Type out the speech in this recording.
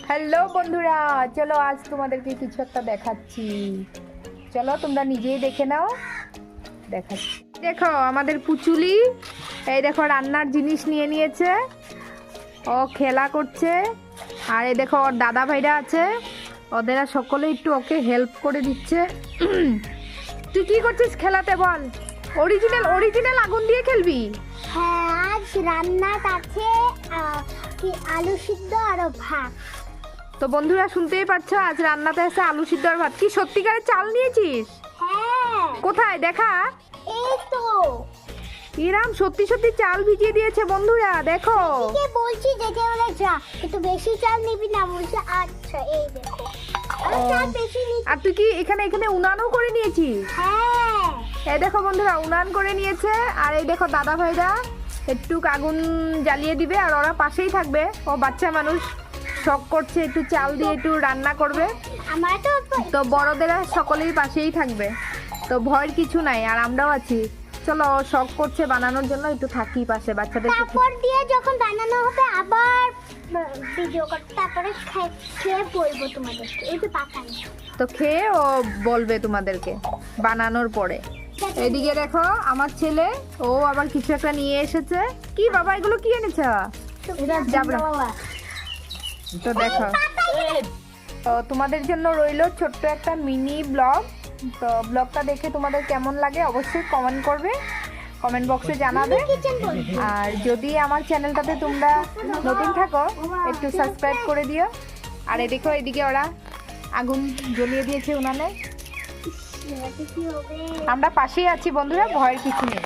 Hello বন্ধুরা, চলো আজ তোমাদেরকে কিছু একটা দেখাচ্ছি। চলো তোমরা নিজেই দেখে নাও। দেখাচ্ছি, দেখো আমাদের পুচুলি এই দেখো রান্নার জিনিস নিয়ে নিয়েছে, ও খেলা করছে। আর এই দেখো ওর দাদা ভাইরা আছে, ওদেরা সকলে একটু ওকে হেল্প করে দিচ্ছে। তুই কি করছিস খেলাতে বল? অরিজিনাল আগুন দিয়ে খেলবি? হ্যাঁ, আজ রান্নাত আছে কি আলু সিদ্ধ আর ভাত। তো বন্ধুরা শুনতেই পারছো, আজ রান্নাতে আছে আলু সিদ্ধ আর ভাত। কি সত্যিকারের চাল নিয়েছিস? হ্যাঁ, কোথায় দেখা? এই তো ইরাম সত্যি সত্যি চাল ভিজিয়ে দিয়েছে বন্ধুরা, দেখো। কে বলছি যেতে বলে যা, একটু বেশি চাল নিবি না, বলছে আচ্ছা। এই দেখো আমি চাল বেশি নিচ্ছি। আর তুই কি এখানে উনানও করে নিয়েছিস? হ্যাঁ, এই দেখো বন্ধুরা উনান করে নিয়েছে। আর এই দেখো দাদা ভাইরা একটু আগুন জ্বালিয়ে দিবে, আর ওরা পাশেই থাকবে। ও বাচ্চা মানুষ, শখ করছে একটু চাল দিয়ে একটু রান্না করবে। আমার তো তো বড়দেরা সকলেই পাশেই থাকবে, তো ভয়ের কিছু নাই। আর আমরাও আছি, চলো ও শখ করছে বানানোর জন্য, একটু থাকি পাশে বাচ্চাদের। তারপর দিয়ে যখন বানানো হবে আবার ভিডিও করতে, তারপরে খেয়ে বলবো তোমাদেরকে। এই যে পাকানো, তো খেয়ে ও বলবে তোমাদেরকে বানানোর পরে। এদিকে দেখো আমার ছেলে, ও আবার কিছু একটা নিয়ে এসেছে। কি বাবা, এগুলো কি এনেছ? জাবরা। তো দেখো, তো তোমাদের জন্য রইলো ছোট্ট একটা মিনি ব্লগ। তো ব্লগটা দেখে তোমাদের কেমন লাগে অবশ্যই কমেন্ট করবে, কমেন্ট বক্সে জানাবে। আর যদি আমার চ্যানেলটাতে তোমরা নতুন থাকো একটু সাবস্ক্রাইব করে দিও। আর দেখো এদিকে ওরা আগুন জ্বলিয়ে দিয়েছে উনানে। কি হবে? আমরা পাশেই আছি বন্ধুরা, ভয়ের কিছু নেই।